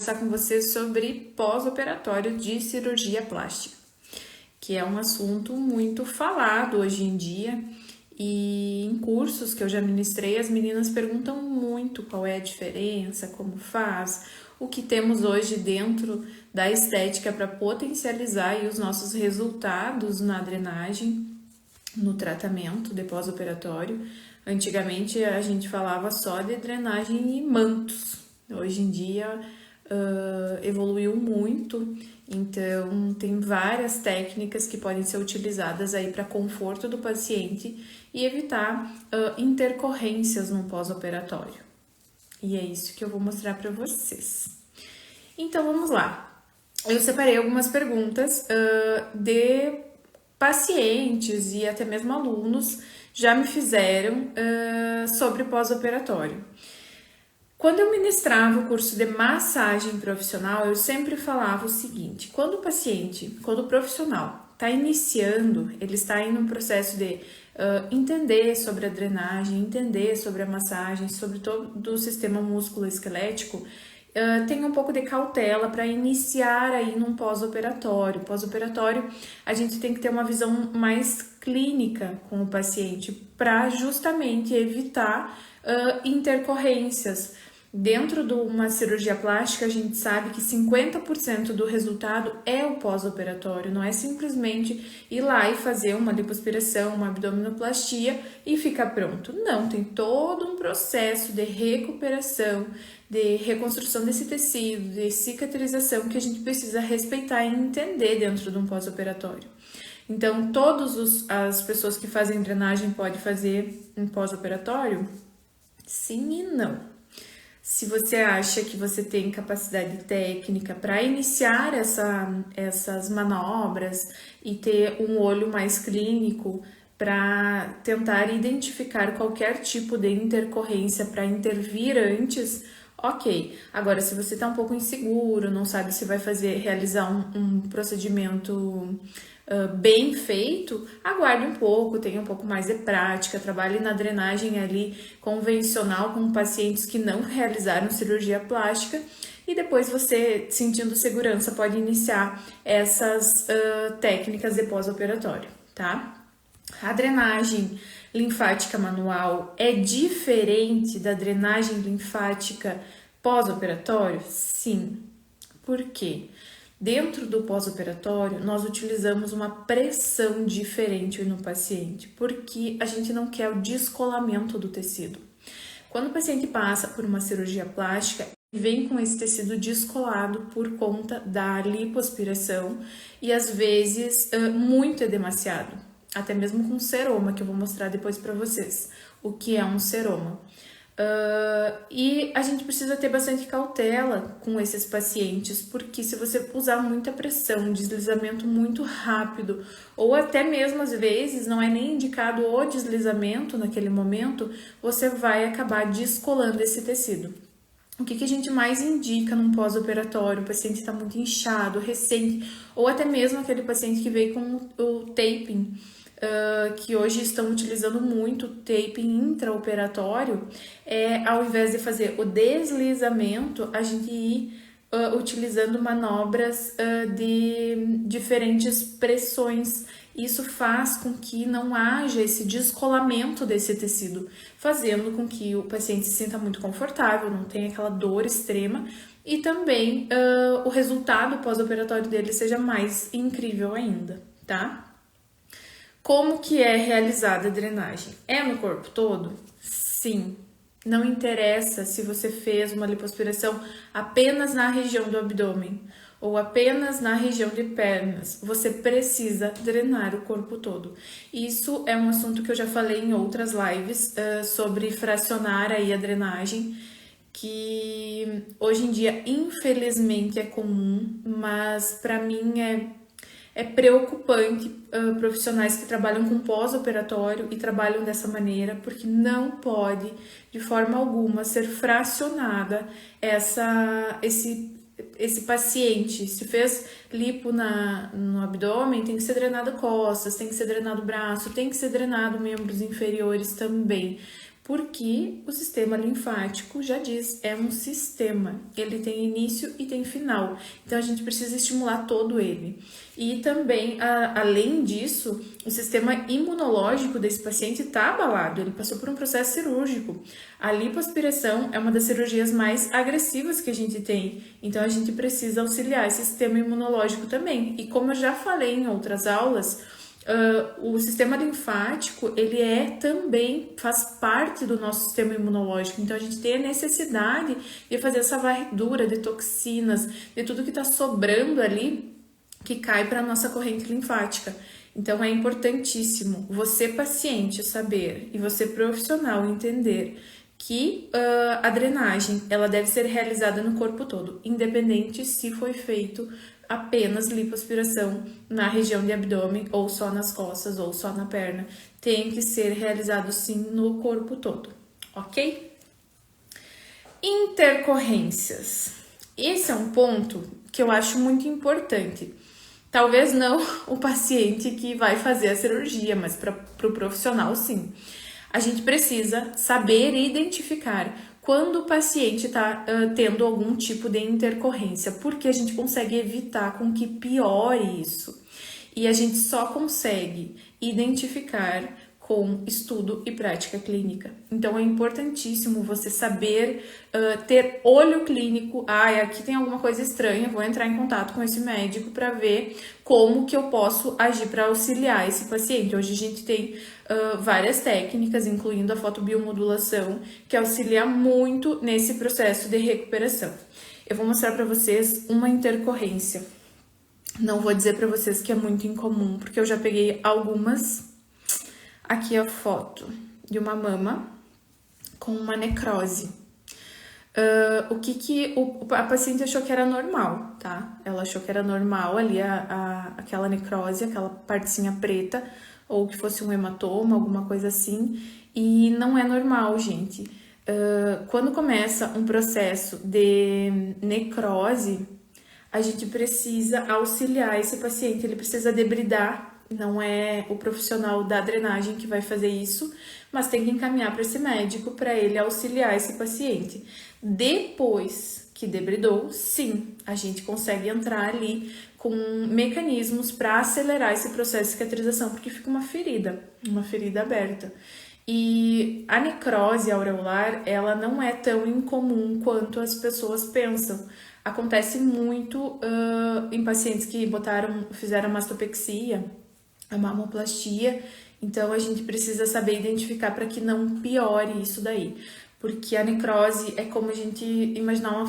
Conversar com vocês sobre pós-operatório de cirurgia plástica, que é um assunto muito falado hoje em dia, e em cursos que eu já ministrei, as meninas perguntam muito qual é a diferença, como faz, o que temos hoje dentro da estética para potencializar aí os nossos resultados na drenagem, no tratamento de pós-operatório. Antigamente a gente falava só de drenagem e mantos, hoje em dia evoluiu muito, então tem várias técnicas que podem ser utilizadas aí para conforto do paciente e evitar intercorrências no pós-operatório. E é isso que eu vou mostrar para vocês. Então vamos lá. Eu separei algumas perguntas de pacientes e até mesmo alunos já me fizeram sobre pós-operatório. Quando eu ministrava o curso de massagem profissional, eu sempre falava o seguinte: quando o profissional está iniciando, ele está em um processo de entender sobre a drenagem, entender sobre a massagem, sobre todo o sistema músculo-esquelético, tenha um pouco de cautela para iniciar aí num pós-operatório. Pós-operatório, a gente tem que ter uma visão mais clínica com o paciente para justamente evitar intercorrências. Dentro de uma cirurgia plástica, a gente sabe que 50% do resultado é o pós-operatório, não é simplesmente ir lá e fazer uma lipoaspiração, uma abdominoplastia e ficar pronto. Não, tem todo um processo de recuperação, de reconstrução desse tecido, de cicatrização que a gente precisa respeitar e entender dentro de um pós-operatório. Então, todas as pessoas que fazem drenagem podem fazer um pós-operatório? Sim e não. Se você acha que você tem capacidade técnica para iniciar essas manobras e ter um olho mais clínico para tentar identificar qualquer tipo de intercorrência para intervir antes, ok. Agora, se você está um pouco inseguro, não sabe se vai realizar um procedimento bem feito, aguarde um pouco, tenha um pouco mais de prática, trabalhe na drenagem ali convencional com pacientes que não realizaram cirurgia plástica e depois você, sentindo segurança, pode iniciar essas técnicas de pós-operatório, tá? A drenagem linfática manual é diferente da drenagem linfática pós-operatório? Sim. Por quê? Dentro do pós-operatório, nós utilizamos uma pressão diferente no paciente, porque a gente não quer o descolamento do tecido. Quando o paciente passa por uma cirurgia plástica, vem com esse tecido descolado por conta da lipoaspiração e às vezes muito edemaciado, até mesmo com seroma, que eu vou mostrar depois para vocês o que é um seroma. E a gente precisa ter bastante cautela com esses pacientes, porque se você usar muita pressão, deslizamento muito rápido, ou até mesmo às vezes não é nem indicado o deslizamento naquele momento, você vai acabar descolando esse tecido. O que a gente mais indica num pós-operatório? O paciente está muito inchado, recente, ou até mesmo aquele paciente que veio com o taping, que hoje estão utilizando muito o taping intraoperatório, ao invés de fazer o deslizamento, a gente ir utilizando manobras de diferentes pressões. Isso faz com que não haja esse descolamento desse tecido, fazendo com que o paciente se sinta muito confortável, não tenha aquela dor extrema e também o resultado pós-operatório dele seja mais incrível ainda, tá? Como que é realizada a drenagem? É no corpo todo? Sim. Não interessa se você fez uma lipoaspiração apenas na região do abdômen ou apenas na região de pernas. Você precisa drenar o corpo todo. Isso é um assunto que eu já falei em outras lives sobre fracionar aí a drenagem, que hoje em dia infelizmente é comum, mas para mim é preocupante profissionais que trabalham com pós-operatório e trabalham dessa maneira, porque não pode, de forma alguma, ser fracionada esse paciente. Se fez lipo no abdômen, tem que ser drenado costas, tem que ser drenado braço, tem que ser drenado membros inferiores também, Porque o sistema linfático, já diz, é um sistema. Ele tem início e tem final. Então, a gente precisa estimular todo ele. E também, além disso, o sistema imunológico desse paciente está abalado. Ele passou por um processo cirúrgico. A lipoaspiração é uma das cirurgias mais agressivas que a gente tem. Então, a gente precisa auxiliar esse sistema imunológico também. E como eu já falei em outras aulas, o sistema linfático, ele também faz parte do nosso sistema imunológico, então a gente tem a necessidade de fazer essa varredura de toxinas, de tudo que está sobrando ali, que cai para a nossa corrente linfática. Então é importantíssimo você, paciente, saber, e você, profissional, entender que a drenagem, ela deve ser realizada no corpo todo, independente se foi feito apenas lipoaspiração na região de abdômen, ou só nas costas, ou só na perna. Tem que ser realizado sim no corpo todo, ok? Intercorrências. Esse é um ponto que eu acho muito importante. Talvez não o paciente que vai fazer a cirurgia, mas para o profissional sim. A gente precisa saber identificar quando o paciente está tendo algum tipo de intercorrência, porque a gente consegue evitar com que piore isso. E a gente só consegue identificar com estudo e prática clínica. Então é importantíssimo você saber ter olho clínico. Aqui tem alguma coisa estranha, vou entrar em contato com esse médico para ver como que eu posso agir para auxiliar esse paciente. Hoje a gente tem várias técnicas, incluindo a fotobiomodulação, que auxilia muito nesse processo de recuperação. Eu vou mostrar para vocês uma intercorrência. Não vou dizer para vocês que é muito incomum, porque eu já peguei algumas. Aqui a foto de uma mama com uma necrose. A paciente achou que era normal, tá? Ela achou que era normal ali aquela necrose, aquela partezinha preta, ou que fosse um hematoma, alguma coisa assim. E não é normal, gente. Quando começa um processo de necrose, a gente precisa auxiliar esse paciente, ele precisa debridar. Não é o profissional da drenagem que vai fazer isso, mas tem que encaminhar para esse médico para ele auxiliar esse paciente. Depois que debridou, sim, a gente consegue entrar ali com mecanismos para acelerar esse processo de cicatrização, porque fica uma ferida aberta. E a necrose aureolar, ela não é tão incomum quanto as pessoas pensam. Acontece muito em pacientes que fizeram mastopexia, a mamoplastia, então a gente precisa saber identificar para que não piore isso daí, porque a necrose é como a gente imaginar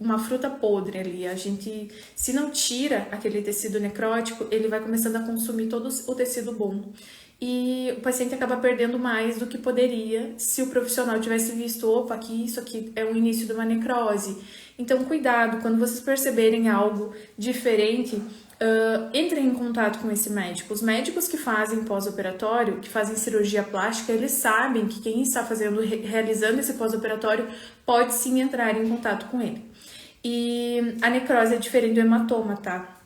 uma fruta podre ali. A gente, se não tira aquele tecido necrótico, ele vai começando a consumir todo o tecido bom. E o paciente acaba perdendo mais do que poderia se o profissional tivesse visto, opa, isso aqui é o início de uma necrose. Então, cuidado, quando vocês perceberem algo diferente, entrem em contato com esse médico. Os médicos que fazem pós-operatório, que fazem cirurgia plástica, eles sabem que quem está realizando esse pós-operatório pode sim entrar em contato com ele. E a necrose é diferente do hematoma, tá?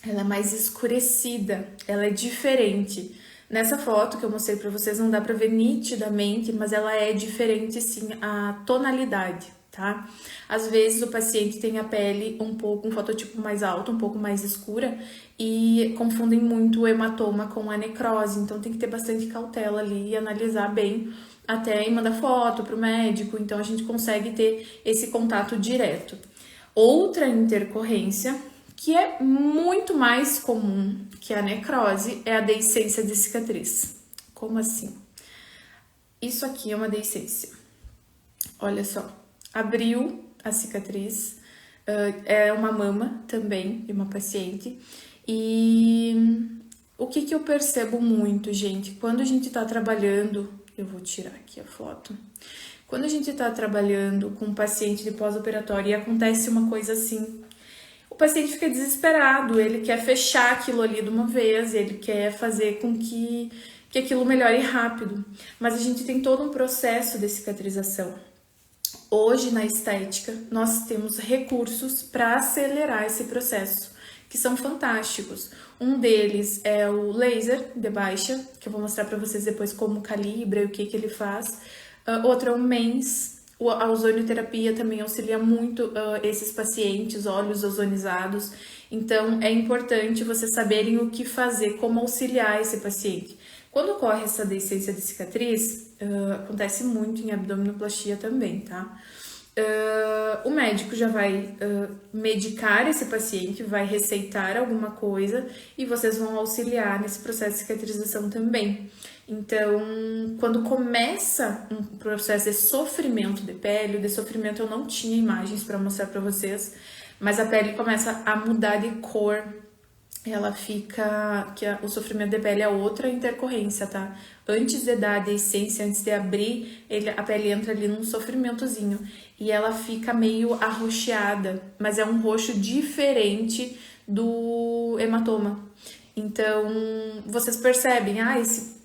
Ela é mais escurecida, ela é diferente. Nessa foto que eu mostrei para vocês não dá para ver nitidamente, mas ela é diferente sim, a tonalidade, tá? Às vezes o paciente tem a pele um fototipo mais alto, um pouco mais escura, e confundem muito o hematoma com a necrose, então tem que ter bastante cautela ali e analisar bem até e mandar foto pro médico, então a gente consegue ter esse contato direto. Outra intercorrência que é muito mais comum que a necrose é a deiscência de cicatriz. Como assim? Isso aqui é uma deiscência. Olha só, abriu a cicatriz, é uma mama também de uma paciente. E o que eu percebo muito, gente, quando a gente tá trabalhando, eu vou tirar aqui a foto. Quando a gente tá trabalhando com um paciente de pós-operatório e acontece uma coisa assim, o paciente fica desesperado, ele quer fechar aquilo ali de uma vez, ele quer fazer com que aquilo melhore rápido. Mas a gente tem todo um processo de cicatrização. Hoje, na estética, nós temos recursos para acelerar esse processo, que são fantásticos. Um deles é o laser de baixa, que eu vou mostrar para vocês depois como calibra e o que ele faz. Outra é o MENS. A ozonioterapia também auxilia muito esses pacientes, olhos ozonizados. Então, é importante vocês saberem o que fazer, como auxiliar esse paciente. Quando ocorre essa deiscência de cicatriz, acontece muito em abdominoplastia também, tá? O médico já vai medicar esse paciente, vai receitar alguma coisa e vocês vão auxiliar nesse processo de cicatrização também. Então, quando começa um processo de sofrimento de pele, o de sofrimento eu não tinha imagens para mostrar para vocês, mas a pele começa a mudar de cor, ela fica, o sofrimento de pele é outra intercorrência, tá? Antes de dar a deiscência, antes de abrir, a pele entra ali num sofrimentozinho e ela fica meio arroxeada, mas é um roxo diferente do hematoma. Então, vocês percebem,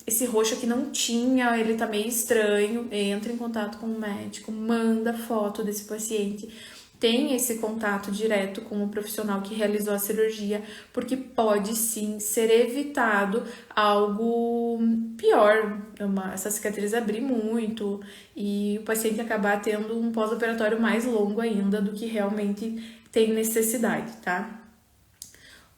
esse roxo aqui não tinha, ele tá meio estranho, entra em contato com o médico, manda foto desse paciente, tem esse contato direto com o profissional que realizou a cirurgia, porque pode sim ser evitado algo pior, essa cicatriz abrir muito e o paciente acabar tendo um pós-operatório mais longo ainda do que realmente tem necessidade, tá?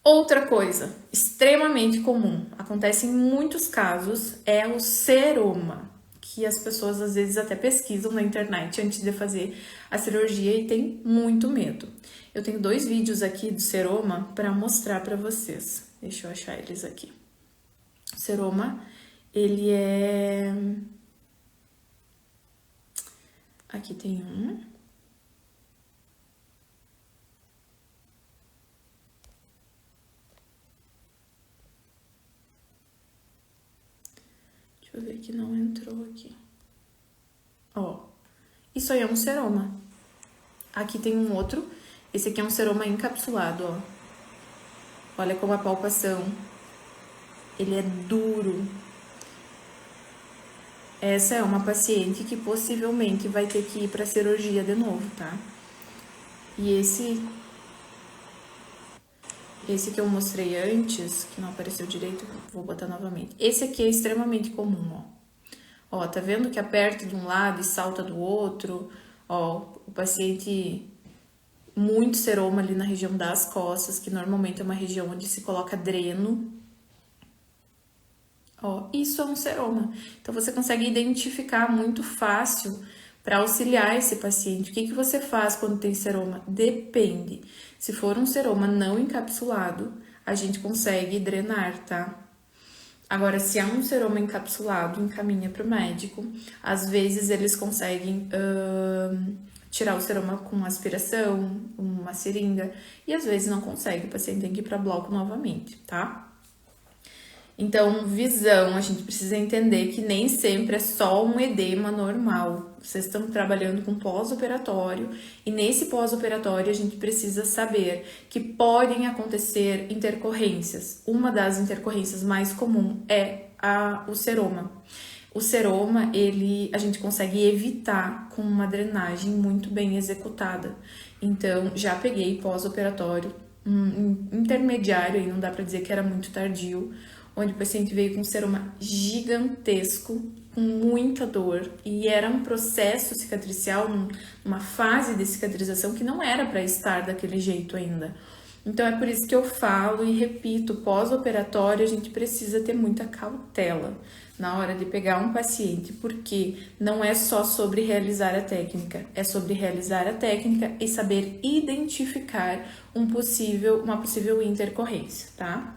Outra coisa extremamente comum, acontece em muitos casos, é o seroma, que as pessoas às vezes até pesquisam na internet antes de fazer a cirurgia e tem muito medo. Eu tenho 2 vídeos aqui do seroma para mostrar para vocês. Deixa eu achar eles aqui. O seroma, ele é... Aqui tem um. Deixa eu ver que não entrou aqui. Ó, isso aí é um seroma. Aqui tem um outro. Esse aqui é um seroma encapsulado, ó. Olha como a palpação. Ele é duro. Essa é uma paciente que possivelmente vai ter que ir para cirurgia de novo, tá? E esse que eu mostrei antes, que não apareceu direito, vou botar novamente. Esse aqui é extremamente comum, ó. Ó, tá vendo que aperta de um lado e salta do outro? Ó, o paciente, muito seroma ali na região das costas, que normalmente é uma região onde se coloca dreno. Ó, isso é um seroma. Então, você consegue identificar muito fácil para auxiliar esse paciente. O que você faz quando tem seroma? Depende. Se for um seroma não encapsulado, a gente consegue drenar, tá? Agora, se é um seroma encapsulado, encaminha para o médico. Às vezes, eles conseguem tirar o seroma com aspiração, uma seringa. E às vezes não consegue, o paciente tem que ir para bloco novamente, tá? Então, visão, a gente precisa entender que nem sempre é só um edema normal. Vocês estão trabalhando com pós-operatório e nesse pós-operatório a gente precisa saber que podem acontecer intercorrências. Uma das intercorrências mais comuns é o seroma. O seroma, a gente consegue evitar com uma drenagem muito bem executada. Então, já peguei pós-operatório, intermediário, aí não dá para dizer que era muito tardio, onde o paciente veio com um seroma gigantesco, com muita dor, e era um processo cicatricial, uma fase de cicatrização que não era para estar daquele jeito ainda. Então, é por isso que eu falo e repito, pós-operatório a gente precisa ter muita cautela na hora de pegar um paciente, porque não é só sobre realizar a técnica, é sobre realizar a técnica e saber identificar uma possível intercorrência, tá?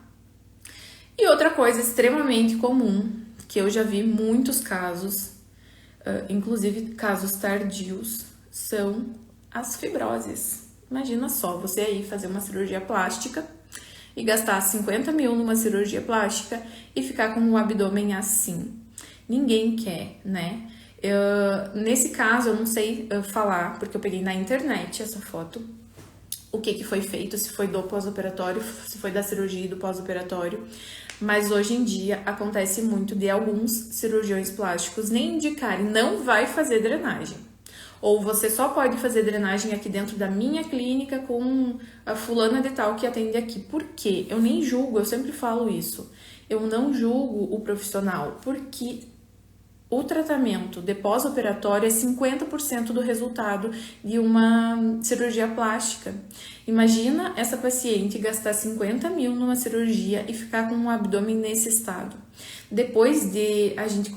E outra coisa extremamente comum, que eu já vi muitos casos, inclusive casos tardios, são as fibroses. Imagina só, você aí fazer uma cirurgia plástica e gastar 50 mil numa cirurgia plástica e ficar com o abdômen assim. Ninguém quer, né? Nesse caso, eu não sei falar, porque eu peguei na internet essa foto, o que foi feito, se foi do pós-operatório, se foi da cirurgia e do pós-operatório. Mas hoje em dia acontece muito de alguns cirurgiões plásticos nem indicarem, não vai fazer drenagem. Ou você só pode fazer drenagem aqui dentro da minha clínica com a fulana de tal que atende aqui. Por quê? Eu nem julgo, eu sempre falo isso. Eu não julgo o profissional, porque o tratamento de pós-operatório é 50% do resultado de uma cirurgia plástica. Imagina essa paciente gastar 50 mil numa cirurgia e ficar com um abdômen nesse estado. Depois a gente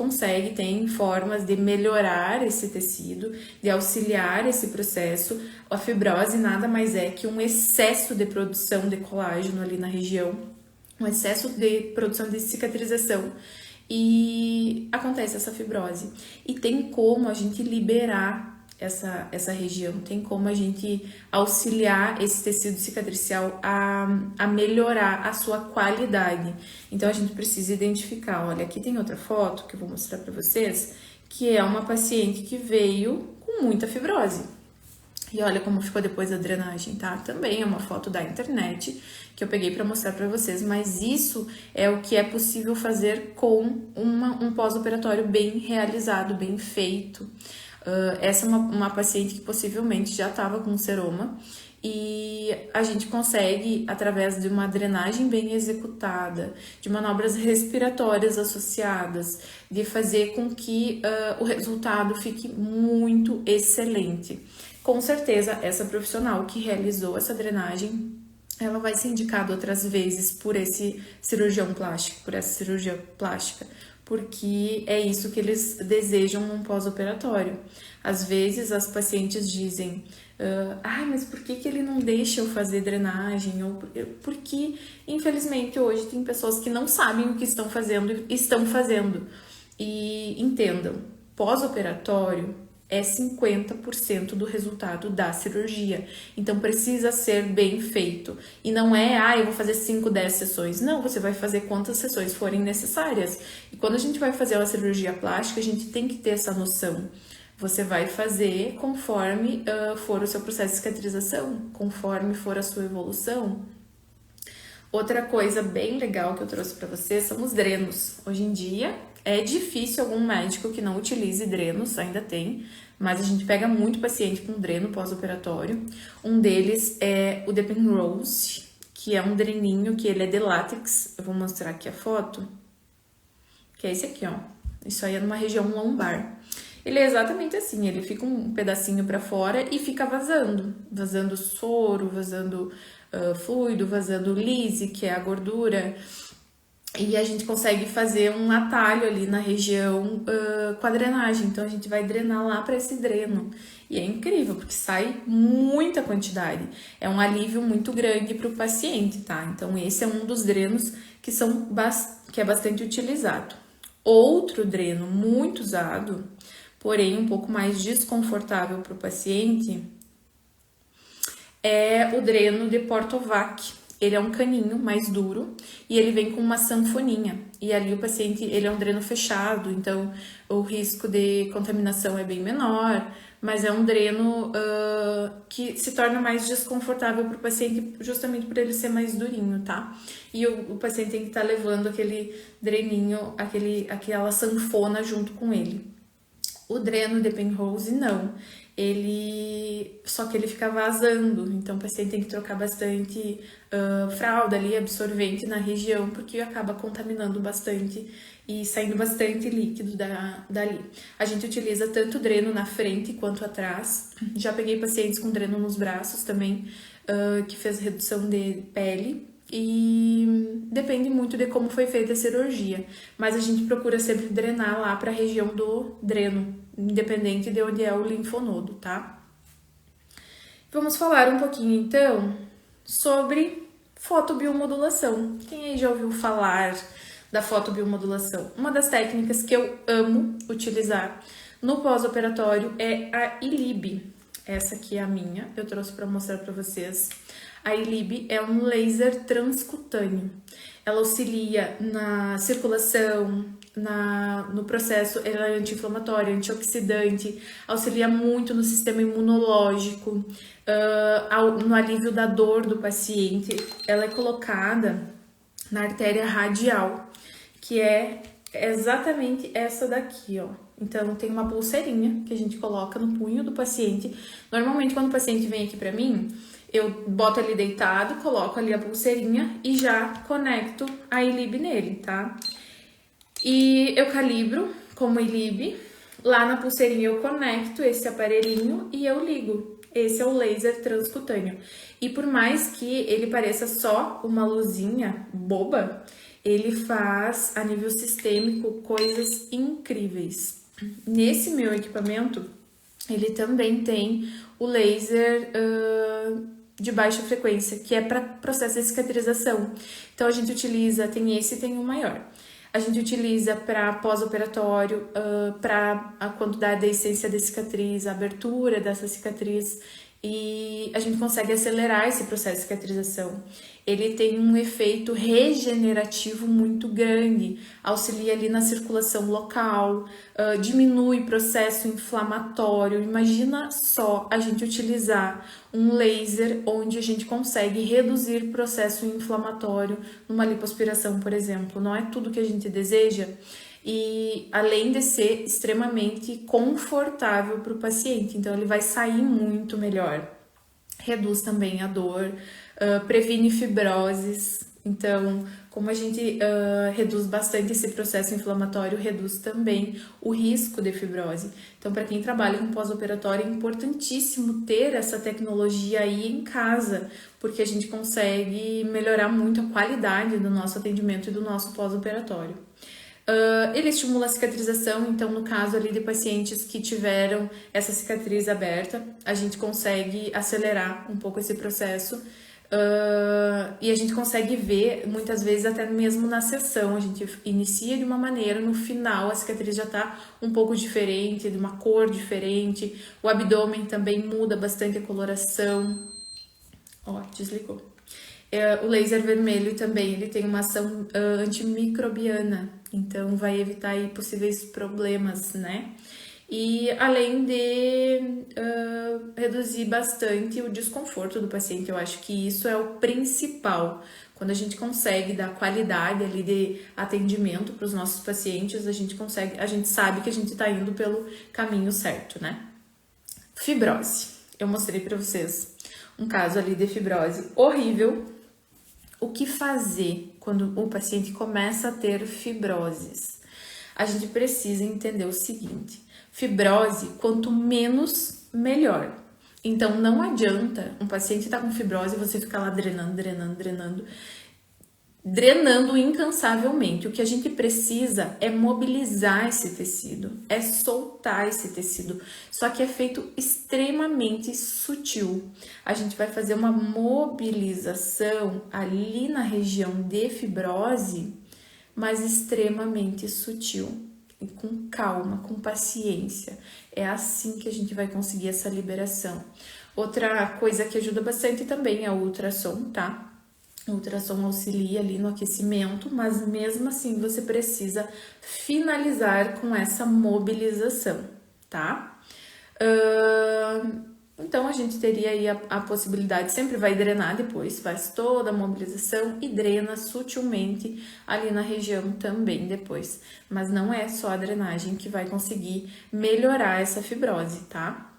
tem formas de melhorar esse tecido, de auxiliar esse processo. A fibrose nada mais é que um excesso de produção de colágeno ali na região, um excesso de produção de cicatrização. E acontece essa fibrose. E tem como a gente liberar essa região, tem como a gente auxiliar esse tecido cicatricial a melhorar a sua qualidade. Então a gente precisa identificar, olha, aqui tem outra foto que eu vou mostrar para vocês, que é uma paciente que veio com muita fibrose. E olha como ficou depois da drenagem, tá? Também é uma foto da internet que eu peguei para mostrar para vocês, mas isso é o que é possível fazer com um pós-operatório bem realizado, bem feito. Essa é uma paciente que possivelmente já estava com seroma e a gente consegue, através de uma drenagem bem executada, de manobras respiratórias associadas, de fazer com que o resultado fique muito excelente. Com certeza, essa profissional que realizou essa drenagem, ela vai ser indicada outras vezes por esse cirurgião plástico, por essa cirurgia plástica, porque é isso que eles desejam num pós-operatório. Às vezes, as pacientes dizem, mas por que ele não deixa eu fazer drenagem? Ou porque, infelizmente, hoje tem pessoas que não sabem o que estão fazendo. E entendam, pós-operatório é 50% do resultado da cirurgia. Então, precisa ser bem feito. E não é, eu vou fazer 5, 10 sessões. Não, você vai fazer quantas sessões forem necessárias. E quando a gente vai fazer uma cirurgia plástica, a gente tem que ter essa noção. Você vai fazer conforme for o seu processo de cicatrização, conforme for a sua evolução. Outra coisa bem legal que eu trouxe para vocês são os drenos. Hoje em dia, é difícil algum médico que não utilize drenos, ainda tem, mas a gente pega muito paciente com dreno pós-operatório. Um deles é o Depenrose, que é um dreninho que ele é de látex. Eu vou mostrar aqui a foto, que é esse aqui, ó. Isso aí é numa região lombar. Ele é exatamente assim, ele fica um pedacinho para fora e fica vazando soro, vazando fluido, vazando lise, que é a gordura. E a gente consegue fazer um atalho ali na região com a drenagem. Então, a gente vai drenar lá para esse dreno. E é incrível, porque sai muita quantidade. É um alívio muito grande para o paciente, tá? Então, esse é um dos drenos que é bastante utilizado. Outro dreno muito usado, porém um pouco mais desconfortável para o paciente, é o dreno de Portovac. Ele é um caninho mais duro e ele vem com uma sanfoninha. E ali o paciente, ele é um dreno fechado, então o risco de contaminação é bem menor, mas é um dreno que se torna mais desconfortável para o paciente justamente por ele ser mais durinho, tá? E o paciente tem que estar levando aquele dreninho, aquela sanfona junto com ele. O dreno de Penrose não, só que ele fica vazando, então o paciente tem que trocar bastante fralda ali, absorvente na região, porque acaba contaminando bastante e saindo bastante líquido dali. A gente utiliza tanto dreno na frente quanto atrás. Já peguei pacientes com dreno nos braços também, que fez redução de pele. E depende muito de como foi feita a cirurgia, mas a gente procura sempre drenar lá para a região do dreno, independente de onde é o linfonodo, tá? Vamos falar um pouquinho então sobre fotobiomodulação. Quem aí já ouviu falar da fotobiomodulação? Uma das técnicas que eu amo utilizar no pós-operatório é a ILIB. Essa aqui é a minha, eu trouxe para mostrar para vocês. A ILIB é um laser transcutâneo. Ela auxilia na circulação, no processo, ela é anti-inflamatória, antioxidante, auxilia muito no sistema imunológico, no alívio da dor do paciente. Ela é colocada na artéria radial, que é exatamente essa daqui, ó. Então, tem uma pulseirinha que a gente coloca no punho do paciente. Normalmente, quando o paciente vem aqui pra mim, eu boto ele deitado, coloco ali a pulseirinha e já conecto a ILIB nele, tá? E eu calibro como ilib. Lá na pulseirinha eu conecto esse aparelhinho e eu ligo. Esse é o laser transcutâneo. E por mais que ele pareça só uma luzinha boba, ele faz a nível sistêmico coisas incríveis. Nesse meu equipamento, ele também tem o laser de baixa frequência, que é para processo de cicatrização. Então a gente utiliza, tem esse e tem um maior. A gente utiliza para pós-operatório, para quando dá a deiscência da cicatriz, a abertura dessa cicatriz, e a gente consegue acelerar esse processo de cicatrização. Ele tem um efeito regenerativo muito grande, auxilia ali na circulação local, diminui o processo inflamatório. Imagina só a gente utilizar um laser onde a gente consegue reduzir o processo inflamatório numa lipoaspiração, por exemplo. Não é tudo que a gente deseja? E além de ser extremamente confortável para o paciente, então ele vai sair muito melhor. Reduz também a dor, previne fibroses. Então, como a gente reduz bastante esse processo inflamatório, reduz também o risco de fibrose. Então, para quem trabalha com pós-operatório, é importantíssimo ter essa tecnologia aí em casa, porque a gente consegue melhorar muito a qualidade do nosso atendimento e do nosso pós-operatório. Ele estimula a cicatrização, então no caso ali de pacientes que tiveram essa cicatriz aberta, a gente consegue acelerar um pouco esse processo e a gente consegue ver muitas vezes até mesmo na sessão, a gente inicia de uma maneira, no final a cicatriz já tá um pouco diferente, de uma cor diferente, o abdômen também muda bastante a coloração. Ó, desligou. O laser vermelho também, ele tem uma ação antimicrobiana, então vai evitar aí possíveis problemas, né? E além de reduzir bastante o desconforto do paciente, eu acho que isso é o principal. Quando a gente consegue dar qualidade ali de atendimento para os nossos pacientes, a gente sabe que a gente está indo pelo caminho certo, né? Fibrose. Eu mostrei para vocês um caso ali de fibrose horrível. O que fazer quando o paciente começa a ter fibroses? A gente precisa entender o seguinte: fibrose, quanto menos, melhor. Então, não adianta um paciente estar com fibrose e você ficar lá drenando incansavelmente. O que a gente precisa é mobilizar esse tecido, é soltar esse tecido, só que é feito extremamente sutil. A gente vai fazer uma mobilização ali na região de fibrose, mas extremamente sutil, e com calma, com paciência. É assim que a gente vai conseguir essa liberação. Outra coisa que ajuda bastante também é o ultrassom, tá? O ultrassom auxilia ali no aquecimento, mas mesmo assim você precisa finalizar com essa mobilização, tá? Então a gente teria aí a possibilidade, sempre vai drenar depois, faz toda a mobilização e drena sutilmente ali na região também depois. Mas não é só a drenagem que vai conseguir melhorar essa fibrose, tá?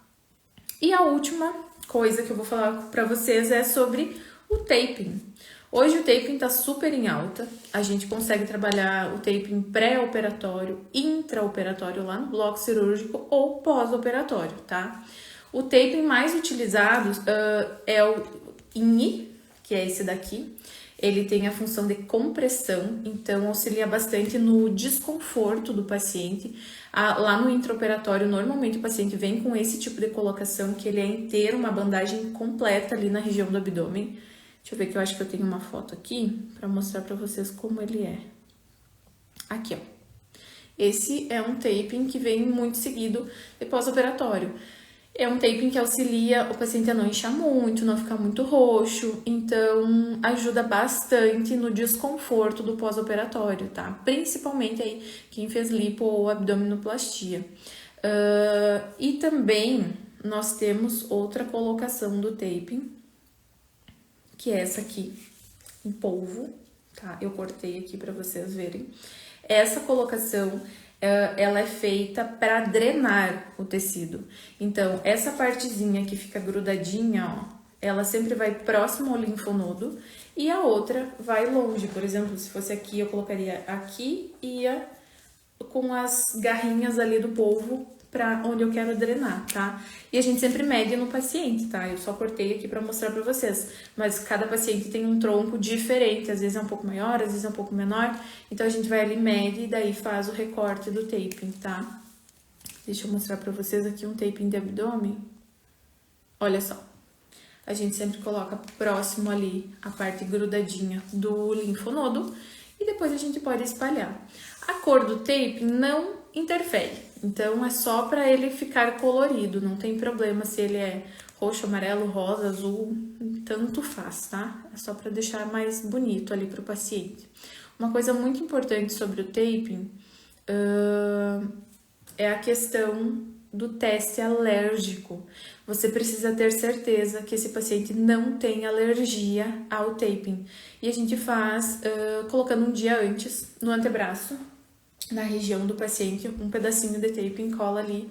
E a última coisa que eu vou falar para vocês é sobre o taping. Hoje o taping tá super em alta, a gente consegue trabalhar o taping pré-operatório, intraoperatório lá no bloco cirúrgico ou pós-operatório, tá? O taping mais utilizado é o INI, que é esse daqui. Ele tem a função de compressão, então auxilia bastante no desconforto do paciente. Lá no intraoperatório, normalmente o paciente vem com esse tipo de colocação, que ele é inteiro, uma bandagem completa ali na região do abdômen. Deixa eu ver que eu acho que eu tenho uma foto aqui para mostrar para vocês como ele é. Aqui, ó. Esse é um taping que vem muito seguido de pós-operatório. É um taping que auxilia o paciente a não inchar muito, não ficar muito roxo, então ajuda bastante no desconforto do pós-operatório, tá? Principalmente aí quem fez lipo ou abdominoplastia. E também nós temos outra colocação do taping, que é essa aqui, em polvo, tá? Eu cortei aqui para vocês verem. Essa colocação, ela é feita para drenar o tecido. Então, essa partezinha que fica grudadinha, ó, ela sempre vai próximo ao linfonodo e a outra vai longe. Por exemplo, se fosse aqui, eu colocaria aqui e ia com as garrinhas ali do polvo para onde eu quero drenar, tá? E a gente sempre mede no paciente, tá? Eu só cortei aqui para mostrar para vocês, mas cada paciente tem um tronco diferente, às vezes é um pouco maior, às vezes é um pouco menor, então a gente vai ali, mede e daí faz o recorte do taping, tá? Deixa eu mostrar para vocês aqui um taping de abdômen. Olha só. A gente sempre coloca próximo ali a parte grudadinha do linfonodo e depois a gente pode espalhar. A cor do tape não interfere, então é só para ele ficar colorido, não tem problema se ele é roxo, amarelo, rosa, azul, tanto faz, tá? É só para deixar mais bonito ali para o paciente. Uma coisa muito importante sobre o taping é a questão do teste alérgico. Você precisa ter certeza que esse paciente não tem alergia ao taping. E a gente faz colocando um dia antes no antebraço, na região do paciente, um pedacinho de taping, cola ali.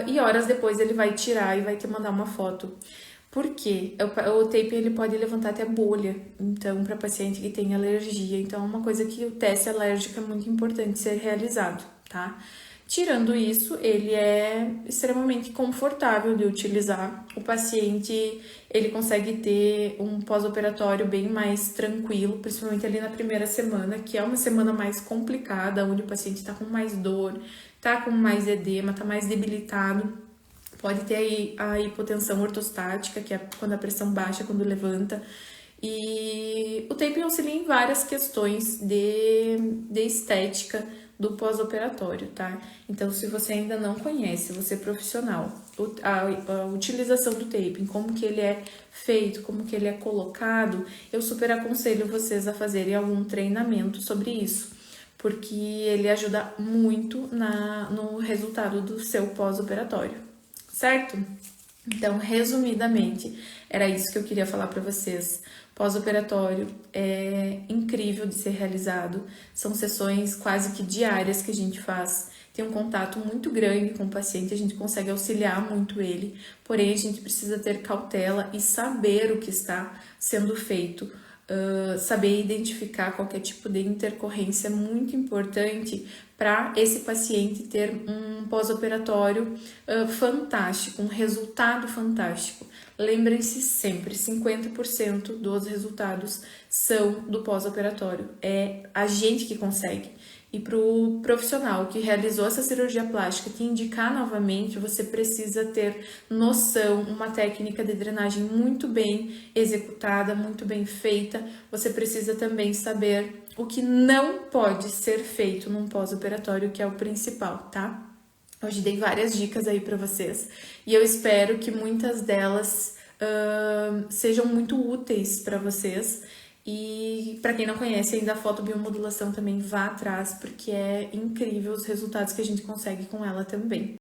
E horas depois ele vai tirar e vai te mandar uma foto. Por quê? O taping ele pode levantar até bolha, então, para paciente que tem alergia. Então, é uma coisa que o teste alérgico é muito importante ser realizado, tá? Tirando isso, ele é extremamente confortável de utilizar. O paciente, ele consegue ter um pós-operatório bem mais tranquilo, principalmente ali na primeira semana, que é uma semana mais complicada, onde o paciente está com mais dor, tá com mais edema, tá mais debilitado. Pode ter aí a hipotensão ortostática, que é quando a pressão baixa, quando levanta. E o taping auxilia em várias questões de estética do pós-operatório, tá? Então, se você ainda não conhece, você é profissional, a utilização do taping, como que ele é feito, como que ele é colocado, eu super aconselho vocês a fazerem algum treinamento sobre isso, porque ele ajuda muito no resultado do seu pós-operatório, certo? Então, resumidamente, era isso que eu queria falar para vocês. Pós-operatório é incrível de ser realizado, são sessões quase que diárias que a gente faz, tem um contato muito grande com o paciente, a gente consegue auxiliar muito ele, porém a gente precisa ter cautela e saber o que está sendo feito. Saber identificar qualquer tipo de intercorrência é muito importante para esse paciente ter um pós-operatório fantástico, um resultado fantástico. Lembrem-se sempre, 50% dos resultados são do pós-operatório, é a gente que consegue. E para o profissional que realizou essa cirurgia plástica te indicar novamente, você precisa ter noção, uma técnica de drenagem muito bem executada, muito bem feita. Você precisa também saber o que não pode ser feito num pós-operatório, que é o principal, tá? Hoje dei várias dicas aí para vocês e eu espero que muitas delas sejam muito úteis para vocês. E para quem não conhece ainda a fotobiomodulação também vá atrás, porque é incrível os resultados que a gente consegue com ela também.